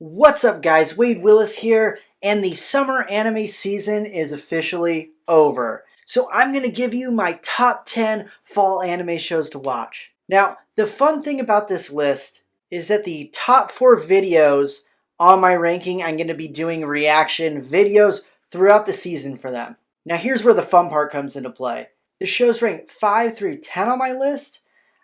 What's up guys, Wade Willis here, and the summer anime season is officially over. So I'm going to give you my top 10 fall anime shows to watch. Now, the fun thing about this list is that the top 4 videos on my ranking, I'm going to be doing reaction videos throughout the season for them. Now here's where the fun part comes into play. The shows rank 5 through 10 on my list.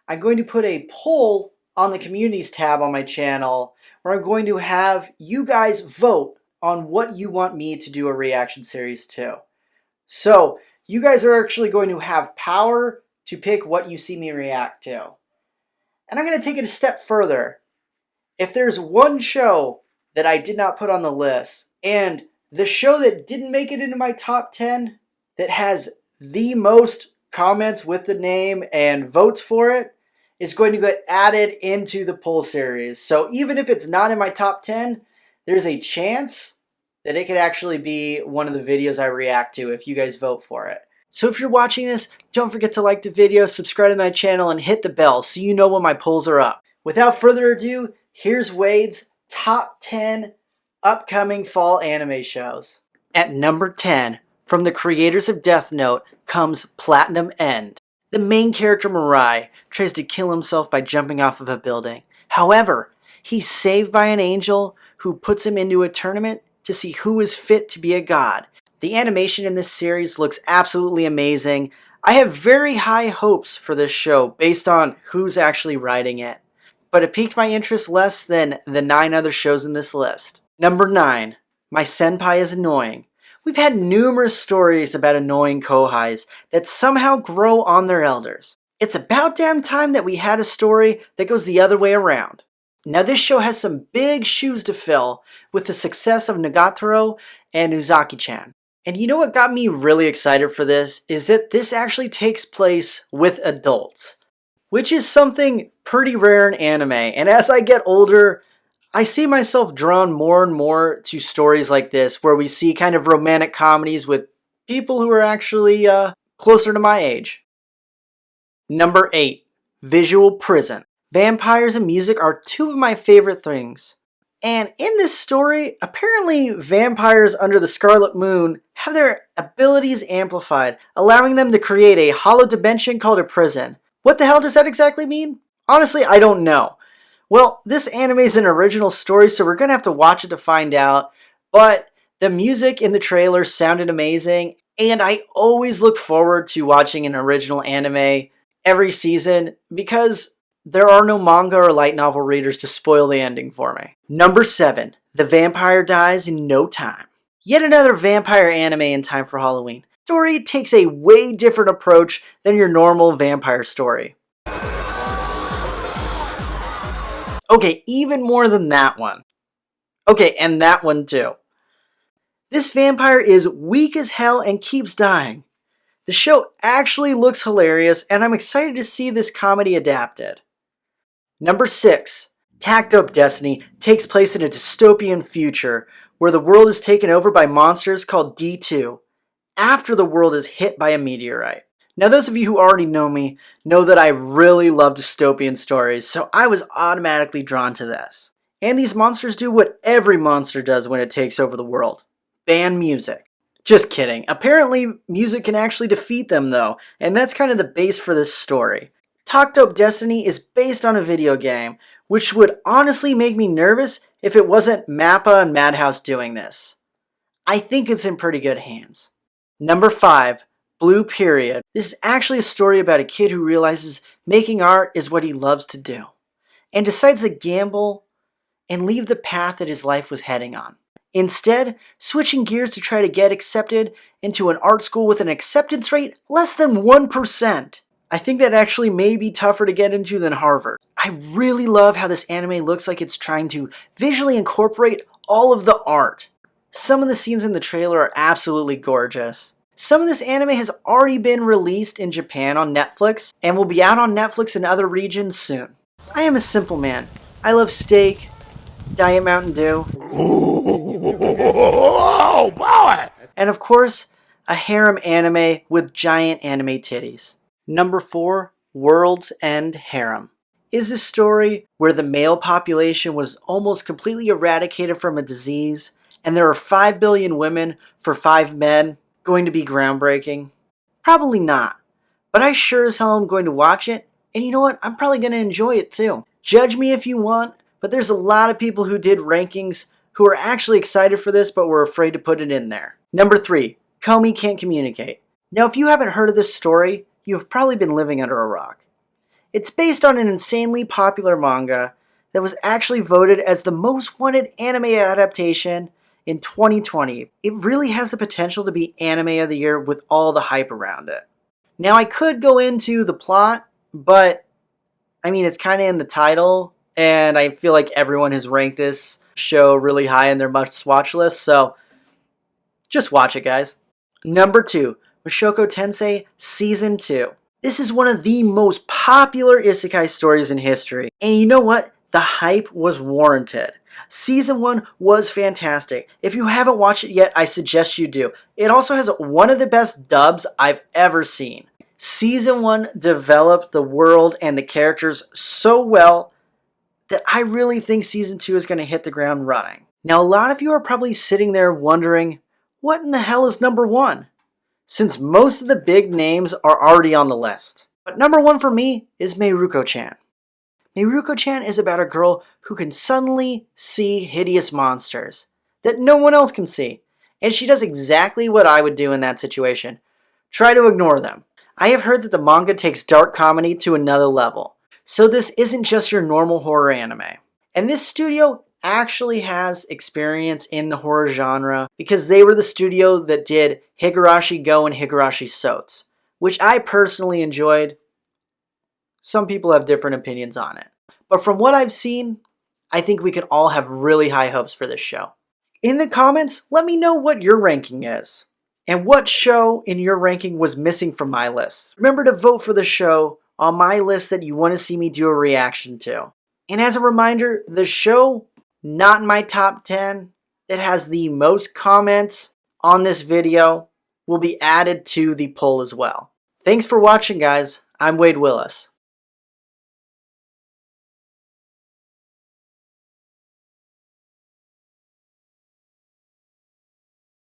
I'm going to put a poll on the communities tab on my channel where I'm going to have you guys vote on what you want me to do a reaction series to. So you guys are actually going to have power to pick what you see me react to. And I'm going to take it a step further. If there's one show that I did not put on the list, and the show that didn't make it into my top 10 that has the most comments with the name and votes for it, is going to get added into the poll series. So even if it's not in my top 10, there's a chance that it could actually be one of the videos I react to if you guys vote for it. So if you're watching this, don't forget to like the video, subscribe to my channel, and hit the bell so you know when my polls are up. Without further ado, here's Wade's top 10 upcoming fall anime shows. At number 10, from the creators of Death Note, comes Platinum End. The main character, Mirai, tries to kill himself by jumping off of a building. However, he's saved by an angel who puts him into a tournament to see who is fit to be a god. The animation in this series looks absolutely amazing. I have very high hopes for this show based on who's actually writing it. But it piqued my interest less than the 9 other shows in this list. Number 9, My Senpai is Annoying. We've had numerous stories about annoying kohais that somehow grow on their elders. It's about damn time that we had a story that goes the other way around. Now this show has some big shoes to fill with the success of Nagatoro and Uzaki-chan. And you know what got me really excited for this is that this actually takes place with adults, which is something pretty rare in anime. And as I get older, I see myself drawn more and more to stories like this where we see kind of romantic comedies with people who are actually closer to my age. Number 8, Visual Prison. Vampires and music are 2 of my favorite things. And in this story, apparently vampires under the Scarlet Moon have their abilities amplified, allowing them to create a hollow dimension called a prison. What the hell does that exactly mean? Honestly, I don't know. Well, this anime is an original story, so we're going to have to watch it to find out. But the music in the trailer sounded amazing, and I always look forward to watching an original anime every season because there are no manga or light novel readers to spoil the ending for me. Number 7, The Vampire Dies in No Time. Yet another vampire anime in time for Halloween. The story takes a way different approach than your normal vampire story. Okay, even more than that one. Okay, and that one too. This vampire is weak as hell and keeps dying. The show actually looks hilarious, and I'm excited to see this comedy adapted. Number 6, Tacked Up Destiny takes place in a dystopian future where the world is taken over by monsters called D2 after the world is hit by a meteorite. Now those of you who already know me know that I really love dystopian stories, so I was automatically drawn to this. And these monsters do what every monster does when it takes over the world. Ban music. Just kidding. Apparently music can actually defeat them though, and that's kind of the base for this story. Tacked Up Destiny is based on a video game, which would honestly make me nervous if it wasn't Mappa and Madhouse doing this. I think it's in pretty good hands. Number 5, Blue Period. This is actually a story about a kid who realizes making art is what he loves to do, and decides to gamble and leave the path that his life was heading on. Instead, switching gears to try to get accepted into an art school with an acceptance rate less than 1%. I think that actually may be tougher to get into than Harvard. I really love how this anime looks like it's trying to visually incorporate all of the art. Some of the scenes in the trailer are absolutely gorgeous. Some of this anime has already been released in Japan on Netflix and will be out on Netflix in other regions soon. I am a simple man. I love steak, Diet Mountain Dew, and of course, a harem anime with giant anime titties. Number 4, World's End Harem. Is this story where the male population was almost completely eradicated from a disease and there are 5 billion women for 5 men going to be groundbreaking? Probably not. But I sure as hell am going to watch it, and you know what? I'm probably going to enjoy it too. Judge me if you want, but there's a lot of people who did rankings who are actually excited for this but were afraid to put it in there. Number 3, Comey can't communicate. Now if you haven't heard of this story, you've probably been living under a rock. It's based on an insanely popular manga that was actually voted as the most wanted anime adaptation in 2020. It really has the potential to be anime of the year with all the hype around it. Now I could go into the plot, but I mean it's kind of in the title, and I feel like everyone has ranked this show really high in their must-watch list, so just watch it, guys. Number 2, Mushoku Tensei Season 2. This is one of the most popular isekai stories in history. And you know what? The hype was warranted. Season 1 was fantastic. If you haven't watched it yet, I suggest you do. It also has one of the best dubs I've ever seen. Season 1 developed the world and the characters so well that I really think Season 2 is going to hit the ground running. Now, a lot of you are probably sitting there wondering, what in the hell is number 1? Since most of the big names are already on the list. But number 1 for me is Mirukochan. Mirukochan is about a girl who can suddenly see hideous monsters that no one else can see. And she does exactly what I would do in that situation. Try to ignore them. I have heard that the manga takes dark comedy to another level. So this isn't just your normal horror anime. And this studio actually has experience in the horror genre because they were the studio that did Higurashi Go and Higurashi Sotes, which I personally enjoyed. Some people have different opinions on it. But from what I've seen, I think we can all have really high hopes for this show. In the comments, let me know what your ranking is and what show in your ranking was missing from my list. Remember to vote for the show on my list that you want to see me do a reaction to. And as a reminder, the show not in my top 10 that has the most comments on this video will be added to the poll as well. Thanks for watching, guys. I'm Wade Willis.